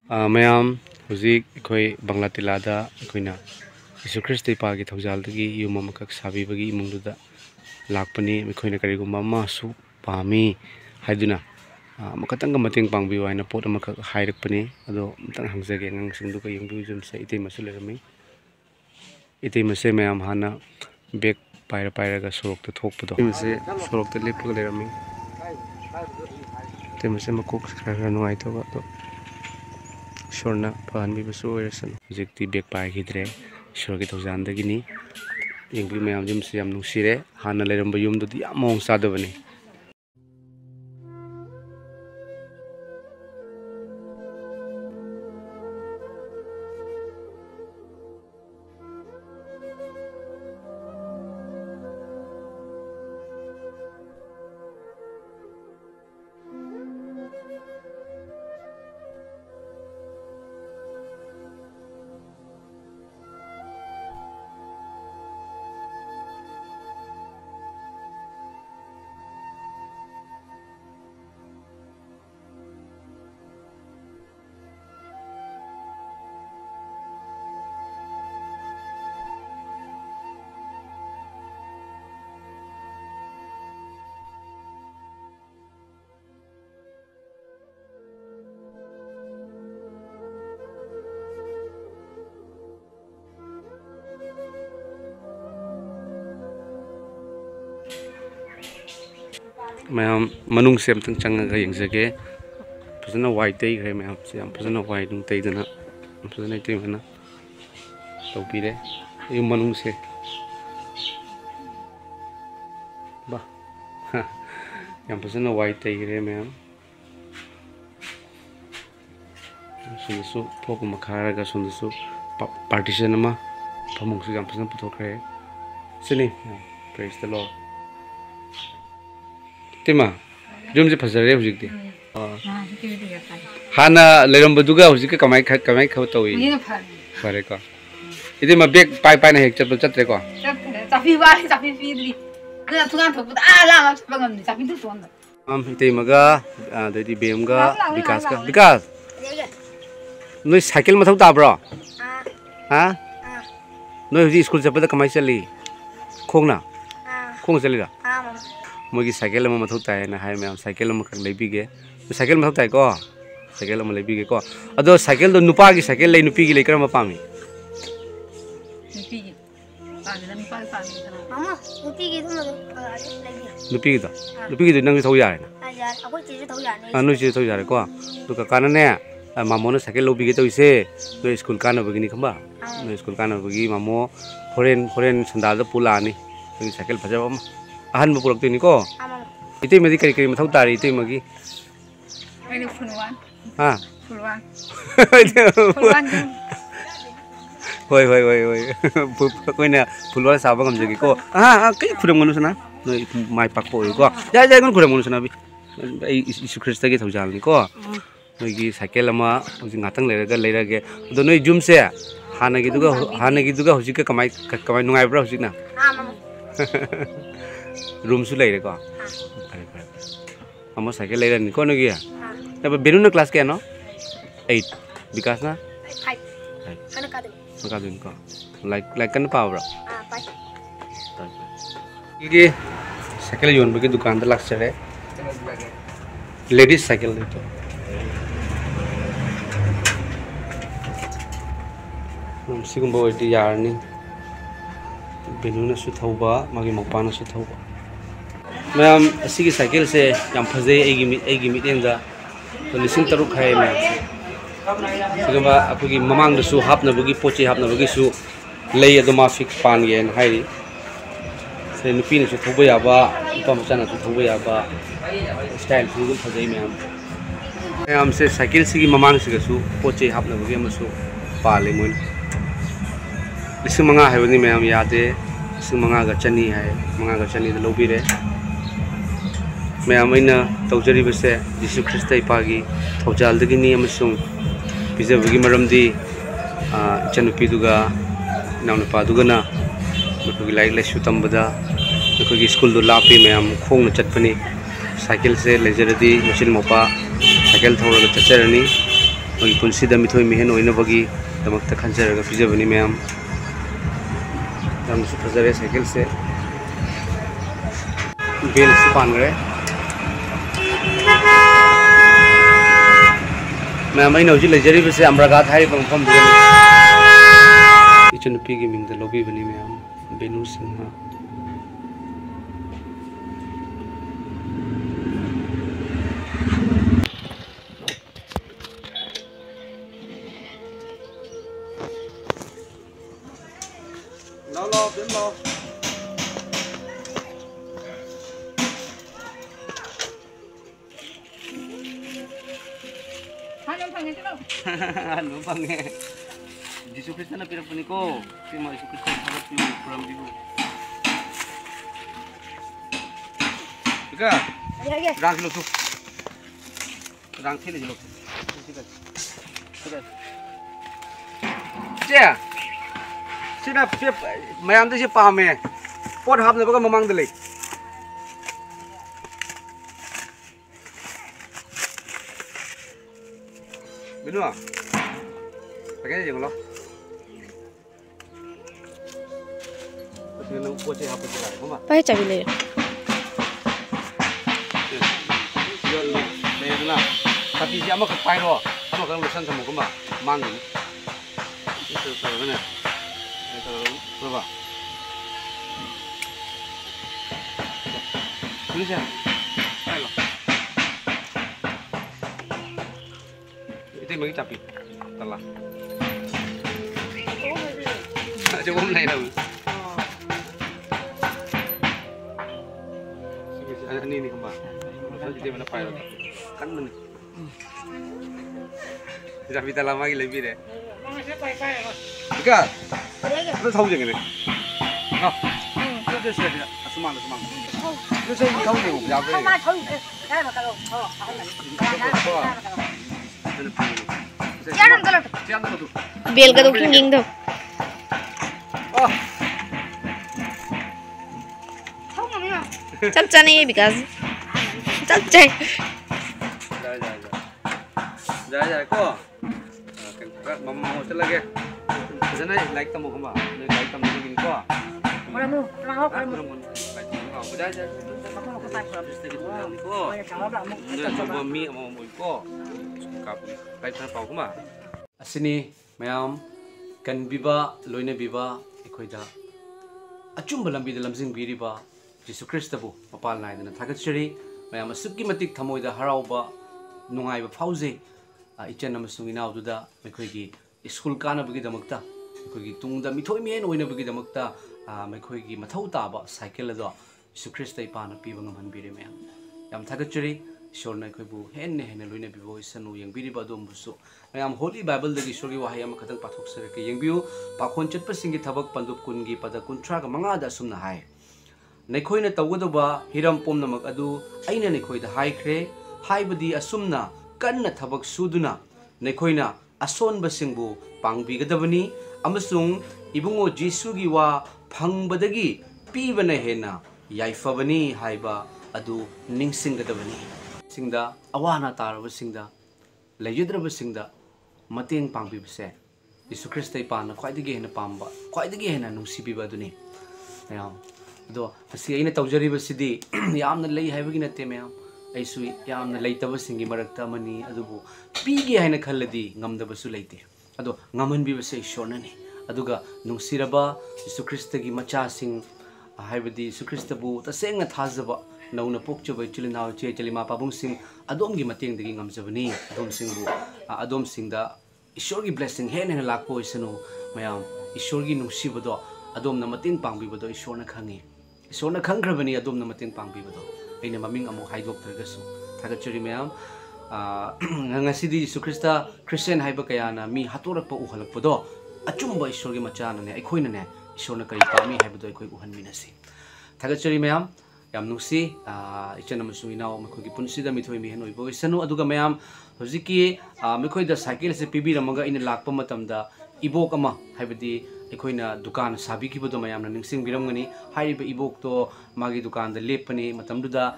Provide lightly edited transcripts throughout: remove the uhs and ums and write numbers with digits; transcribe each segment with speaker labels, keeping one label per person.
Speaker 1: Ma'am हुजिक अखोई बंगला तिलादा अखोइना यीशु ख्रिस्ट इपागी थौजालदगी युम अमखक साबीबगी इमुंगदुदा लाकपनी अखोइना करिगुम्बा अमासु पामी हाइदुना मखतंग मतेंग पांगबियो हाइना पोट अमखक हाइरकपनी अदो मतंग हंगजगे अंगसिंगदुगा यंगबियो जुमसे इतैमसु लेरमी इतैमसे मैम हाना बेग पायरा पायरागा सोरokta थोकपदो इमसे सोरokta लेपगा लेरमी इतैमसे मकोक खरा नुआइतोगा तो ईश्वरना फहनबीबसु ओइरसन हुजिकति बेग पाइखिद्रे ईश्वर की थौजानदगिनी यंगबी मैम जुमसे याम नुंसिरे हाना लेरंबा युमदुदि याम मौंग सादबनी मैम मनुंग से अमतंग चंगा यंगजगे फजना वाइट तैखरे मैम से याम फजना वाइट नुं तैदना फजना तैमना तौपीरे ये मनुंग से बा याम फजना वाइट तैखरे मैम सुनसु फोक मखारगा सुनसु पार्टीशन अमा फमुंग से याम फजना पुथोखरे सिनी प्रेज द लॉर्ड तेमा जुम से फजरे हुजिकती हाना लेरंबदुगा हुजिक कमाई खबतोई फरे को इदि मा बेग पाई ना हेक चत्रे को
Speaker 2: चाफी पीदरी अदा थुगान थोपदा आ लामा बंगम चाफी दु सोन
Speaker 1: इते मगा ददि बेमगा विकास नोई साइकिल मथौ ताब्रो हा नोई हुजि स्कूल चपदा कमाई चली खोंगना खोंग चलीरा मोगी साइकिल मथौ ताय ना हाय मैम साइकिल मखक लेबिगे साइकिल मथौ ताय को साइकिल म लेबिगे को अदो साइकिल दो नुपा की साइकिल ले नुपी की ले करम पामी नुपी की तो नंग थौ यारे ना
Speaker 2: अखोई चीज थौ याने
Speaker 1: नु चीज थौ यारे को तो काना ने मामोने साइकिल लोबिगे तो इसे तो स्कूल काना बगिनी खंबा नो स्कूल काना बगी मामो फोरेन संदाल दो पुलानी तो साइकिल फजबम अहन में पुरक्तनी को इतै मदी करी करी मथौ तारी इतै मगी हां फुलवान होय कोइना फुलवान साबा गमजगी को हां कई खुरम गनुसना नोय माइ पाकपो को जा गन खुरम गनुसना बि यीशु ख्रिस्ट की थौजालनी को नोयगी साइकिल अमा हुजि गातंग लेरगे दो नोय जुम से हानगी दुगा हुजि के कमाई नुगाइब्रा हुजिना रूम सु लेरे को हम साइकिल लेरे नि कोन गिया तब बेनुना क्लास के न 8 विकास ना 5 का दिन को लाइक कन पावरा ये साइकिल योन बगे दुकान द लक्ष्य लेडीज साइकिल तो हम सिगुंबो इति यारनी बेनुना सु थौबा मागी मपाना सु थौबा मैम असिगी साइकिल से याम फजे एगी मिटेंगा तो लिसिंग तरुक है मैम सिगुंबा अखोगी ममांग दसु हापनबगी पोचे हापनबगी सु लई अदमा फिक्स पान येन हाइरी से नुपी ने सु थौबा याबा पम चना सु थौबा याबा स्टाइल फुल फजे मैम से साइकिल सिगी ममांग सिगसु पोचे हापनबगी मसु पाले मोन लिसिंग मंगा है मैम यादे लिसिंग मंगा चनी है मंगा चनी लौबीरे मैम तौजरीबसे यीशु ख्रिस्ट इपागी थौजालदगिनी पिजबगी मरमदी इचनुपीदुगा इनाउनुपादुगना मखोगी लाइक लाइसु तंबदा मखोगी स्कूल दो लापी मैम खोंग चटपनी साइकिल से लेजरदी मचिल मोपा साइकिल थौरगा चचरनी ꯃꯥꯒꯤ ꯄꯨꯟꯁꯤꯗ ꯃꯤꯊꯣꯏ ꯃꯤꯍꯦꯟ ꯑꯣꯏꯅꯕꯒꯤꯗꯃꯛꯇ ꯈꯟꯖꯔꯒ ꯄꯤꯖꯕꯅꯤ ꯃꯌꯥꯝ ꯌꯥꯝꯅꯁꯨ ꯐꯖꯔꯦ ꯁꯥꯏꯀꯜꯁꯦ ꯕꯦꯜꯁꯨ ꯄꯥꯟꯈ꯭ꯔꯦ मैम अगर हूँ लेजरीबसे अमराघाट है मफम इचुनुपी की मिंग लौबीबनी ma'am Benu Singh Ano bang Jesus Christ na pinagpuni ko. Si mga Jesus Christ na harap yung from you. Ika? Rang silo to. Rang silo silo. Sige. Sige. Siya. Sina mayam to siya pame. Pot hap na baga mamang dali. Betul ah? Pakai aja kalau. Terus lu kuat sih apa sih lah, koma?
Speaker 3: Pakai cabai le.
Speaker 1: Jual lu, bayar lah. Tapi siapa kepai lo? Kamu kan lusan sama koma, mangin. Itu tahu mana? Itu berapa? Tulis ya. Ayo. Itu yang bagi capi, telah. Coba mulai dah. Ini kembang. Jadi mana pilot? Kan mana? Capi telah lagi lebih deh. Ika, itu tahu je ni. Ah, itu sudah semang. Itu saya tahu je, biar apa?
Speaker 3: बेल का तो king दो चल चने ये विकास चल जाए
Speaker 1: जा को मम्मा हो चल लगे जना लाइक तमो खमा लाइक तमो गिन को
Speaker 2: Maramu, terang apa?
Speaker 1: Asini mayam kan biba loine biba ikhoida achumba lambi da lamjing biriba Jesus Christ bu mapal nai dana thagachari mayam asukki matik thamoida harauba nungai ba phauze ichen amasung inaw duda mekhoi school kana bagi damakta mekhoi tungda mithoi mien oina bagi damakta mekhoi mathau taba cycle do Jesus Christ ipana piba ngamhan biri mayam yam thagachari Shorna Kubu, Hen Henelina Bivo, Sanu, Young Bidi Badum Busu. I am Holy Bible, the Gishori Wahayam Katan Patok Serki, Young View, Pakonchit Passing Tabak Pandup Kungi, Pada Kuntra, Mangada Sumna High. Nekoina Tawadaba, Hiram Pomnamak Adu, Aina Nekoi the High Cray, High Badi Asumna, Kanna Tabak Suduna, Nekoina, Ason Basingbu, Pang Bigadavani, Amasung, Ibungo Jisugiwa, Pang Badagi, Pivana Hena, Yaifavani, Haiba, Adu, Ningsing Gadavani. Singda awana taraba singda lejudraba singda mateng pangbi bse Jesus Christ ipana khwaidagi hena pamba khwaidagi hena nungsibiba duni ayam do asi aina tawjariba sidi yamna lei haibagi natte mayam aisu yamna leitaba singi marakta mani adubu pigi haina khalladi ngamdaba su leite ado ngamanbi bse ishornani aduga nungsiraba Jesus Christ gi macha sing haibadi Jesus Christ bu tasenga thazaba Nauna Pokchaba Chilina Che Chalima Pabung Sing Adom gi mateng dagi ngamjabani Adom Sing bu Adom Sing da Ishorgi blessing hen hen lakpo isano mayam Ishorgi nungsibado Adom na mateng pangbibado Ishorna khangi Ishorna khangrabani Adom na mateng pangbibado aina maming amo haidok targasu thagachari mayam ngasidi Jesus Christa Christian haiba kayana mi hatorak pa uhalakpodo achumba Ishorgi machana ne aikhoina ne Ishorna kari pami haibado aikoi uhanminasi thagachari mayam Yam nusi, ichana masunginaw makhogi punsida mithoi mihen oibo isanu aduga mayam hojiki mekhoi da cycle se pibi ramaga ina lakpa matamda ibok ama haibadi ekoina dukan sabi ki bodo mayam na ningsing biramgani haiba ibok to magi dukan da lepani matamduda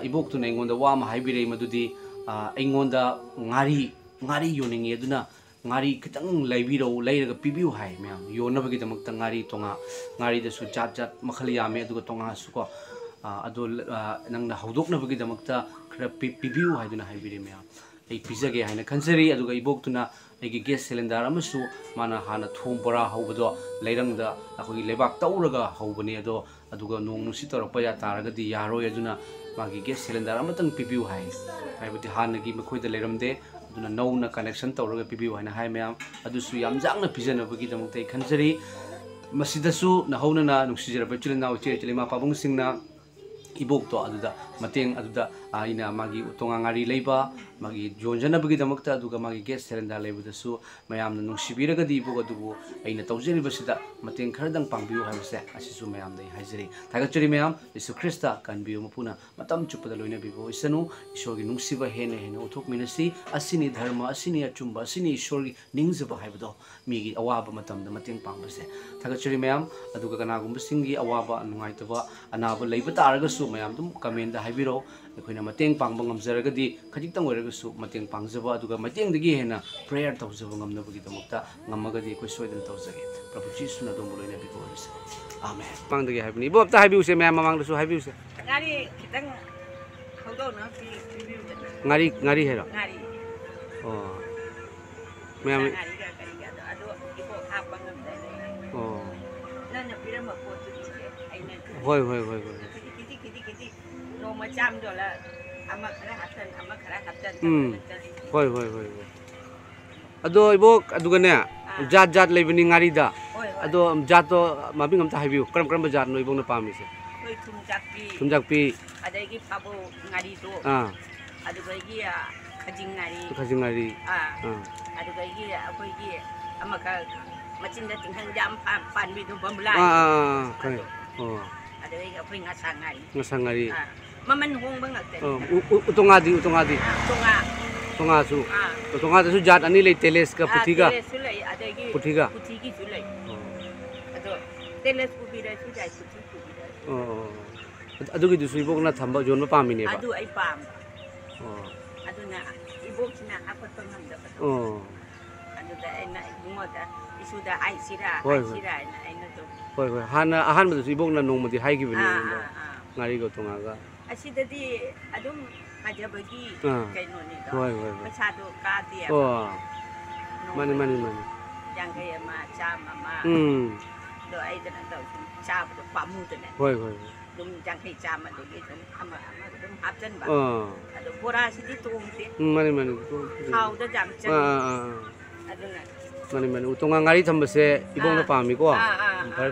Speaker 1: ibok to na ingonda wa ma haibire madudi ingonda ngari ngari yoningi aduna ngari kitang laibiro lairaga pibiu hai myam yonabagi damakta ngari tonga ngari da su jat jat makhali yame aduga tonga su ko ado nangna hawdoknabagi damakta khara pibiu hai duna haibiri myam ai pizage haina khansari aduga ibok tuna ai gas cylinder amasu mana hana thom bora hawbado lairangda akoi lebak tauraga hawbani ado aduga nong nusi torpa ya taraga di yaro aduna magi gas cylinder amatang pibiu hai haibati hanagi makhoi da leiramde aduna nowna connection tawraga pibiu haina hai myam adusu yam jangna pijanabagi damakta ai khansari masidasu na hawna na nuksijara chilina uche chilima pabung singna ibok to aduda mateng aduda aina magi utonga ngari leiba magi jonjana bagi damakta aduga magi gas cylinder leibudasu mayamna nungsibiraga di ibok adubu aina tawjeri basida mateng kharadang pangbiu haibase asisu mayam dai haijeri thagachuri mayam Yesu Krista kanbiu mapuna matam chupada loina bibo isanu ishorgi nungsiba hene hene uthok minasi asini dharma asini achumba asini ishorgi ningzaba haibado migi awaba matamda mateng pangbase thagachuri mayam aduga kanagumba singi awaba nungaitaba anaba leiba taragasu mayam dum comment da haibiro akoina mateng pangba ngamjaragadi khajitang oiragasu mateng pangjaba aduga mateng dagi hena prayer tawjaba ngamnabagi damakta ngamagadi akoi soidan tawjage Prabhu Jesus na dom loina bibo isa amen pangdagi haibini bo apta haibiu se mayam mamang dasu haibiu se
Speaker 2: ngari kitang hawdo na
Speaker 1: ngari hero
Speaker 2: ngari
Speaker 1: oh mayam
Speaker 2: ngari ga ado ibo hapang ngamda
Speaker 1: oh
Speaker 2: nana pirama potu aina
Speaker 1: hoi
Speaker 2: kiti no macam dola ama khara hatan
Speaker 1: hoi ado ibo aduga ne jat jat leibini ngari da ado jat to mabing amta haibiu kram jat no ibong na pami se
Speaker 2: koi thumjakpi adagi pabo ngari to adugagi khajing ngari adugagi akoi gi amaka machinda tinghang jam pan bi do bamlai
Speaker 1: kai oh
Speaker 2: adagi akoi ngasa ngari maman hong bangakte
Speaker 1: utonga su utonga su jat ani lei teles ka puthiga
Speaker 2: puthiga sulai ado teles ku bira su jai puthi ku bira
Speaker 1: adu gi su ibok na thamba jon ma pamine ba
Speaker 2: adu ai pam adu na ibok na apat pangam da adu da na bungoda isu da ai sira na ai na to
Speaker 1: hoi hana ahan ma su ibok na nong ma di hai gi bini ngari go tonga ga
Speaker 2: asidadi adum hajabagi kaino ni do pasado ka dia
Speaker 1: mani
Speaker 2: yang kaya ma chama ma do ai da na do chama do pamu de ne
Speaker 1: hoi
Speaker 2: dum yang kaya chama do ge dum ama dum hapjan ba ado bora sidi tung te
Speaker 1: mani
Speaker 2: khau da jam chen aduna
Speaker 1: mani utonga ngari thambase ibong na pami ko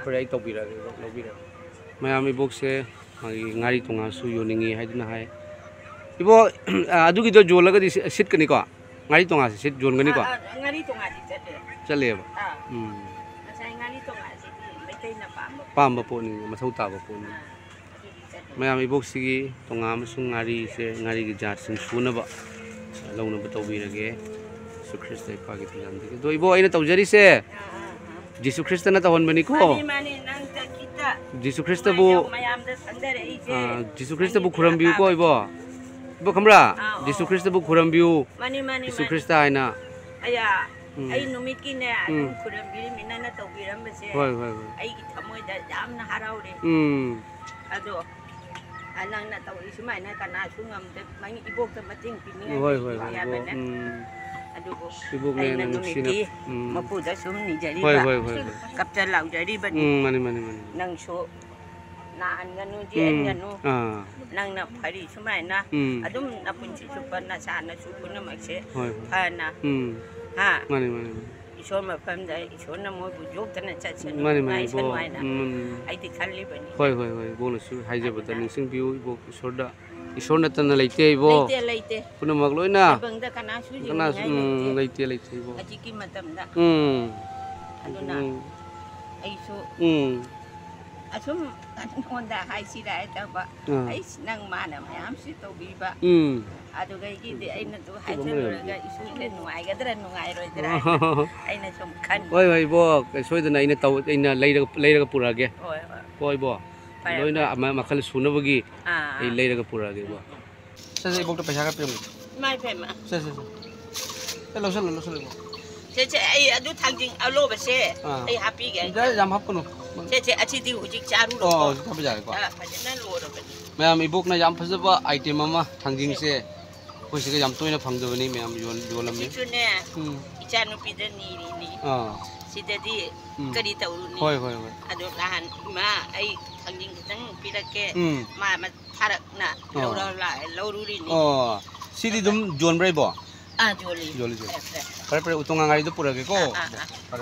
Speaker 1: pare ai tobira mayam ibok se ngari tonga su yoningi haiduna hai ibo adugi do jolaga di sit kani ko ngari tonga sit jon gani ko
Speaker 2: ngari tonga di
Speaker 1: chale ba
Speaker 2: sai ngari tonga si maitai na
Speaker 1: pamba po ni masau ta ba po ni mayam ibok sigi tonga masung ngari se ngari gi jat sin suna ba launa ba tawbirage su Krista ipagi tinam di do ibo aina tawjari se Jesu Krista na tawon bani ko
Speaker 2: mani nang kita
Speaker 1: Jesu Krista bu
Speaker 2: mayam da sandare ije
Speaker 1: Jesu Krista bu khurambiu ko ibo khamra Jesu Krista bu khurambiu
Speaker 2: mani
Speaker 1: Jesu Krista aina
Speaker 2: aya ai numiki ne khurambiri minana tawbiram base
Speaker 1: hoi
Speaker 2: ai ki thamoi da jamna haraure ado anang na tawi sumai na kana sungam de mangi ibok ta mating pini
Speaker 1: hoi
Speaker 2: adugo
Speaker 1: ibok ne nang sinap
Speaker 2: mapu da sum ni jari
Speaker 1: hoi
Speaker 2: kapcha lau jari ba
Speaker 1: mani
Speaker 2: nang so na an nganu je nganu nang na phari sumai na adum na punchi supan na sa na supu na makse ana ha
Speaker 1: mani
Speaker 2: isor ma pam da isor na mo bu jok tan cha chen
Speaker 1: mani
Speaker 2: bo ai ti khalli bani
Speaker 1: hoi bona su haije bata ningsing biu ibok isorda isor na tan leite ibo
Speaker 2: leite
Speaker 1: puna magloina
Speaker 2: bang da kana su ji
Speaker 1: leite ibo
Speaker 2: aji ki matam da aduna ai so asum honda hai si da ta ba ai nang mana mayam si to bi ba adu gai gi de ai na to hai chen ga isu le nuai ga dra nuai roi dra ai na som khan
Speaker 1: hoi bo soi da ina taw ina leiraga purage hoi bo loina ama makhal sunabagi ai leiraga purage bo se ibok ta paisa ka pem
Speaker 2: mai pem
Speaker 1: se เราเสร็จเราเสร็จ
Speaker 2: เจ๊ไอ้ดูทางจริงเอาโลไปเช่ไอ้ฮับปี้แก
Speaker 1: ได้ยำฮับกันหนู
Speaker 2: เจ๊อาชีพที่หูจิกจารู้หร
Speaker 1: อ๋อ
Speaker 2: อ
Speaker 1: ทำไปใหญ่กว่า
Speaker 2: เพราะฉะนั้นโลดไป
Speaker 1: แม่อีบุกนะยำพัสดุว่าไอเทมมาทางจริงเสียคุยสิก็ยำตัวนี้ฟังดูนี่แม่โยนลำนี้
Speaker 2: ชุดเนี่ยอีจานุปีเดนี่นี่สิเดดีก็ดีแต่รู้นี่
Speaker 1: ค่อย
Speaker 2: อะดูร้านมาไอ้ทางจริงทั้งปีละแกมาทารักน่ะเราหลายเรารู้ดีนี่
Speaker 1: อ๋อสิที่ดุมโยนไปบ่
Speaker 2: โจลี
Speaker 1: ไปอุตงงานอะไรตัวปวดกันก็ไป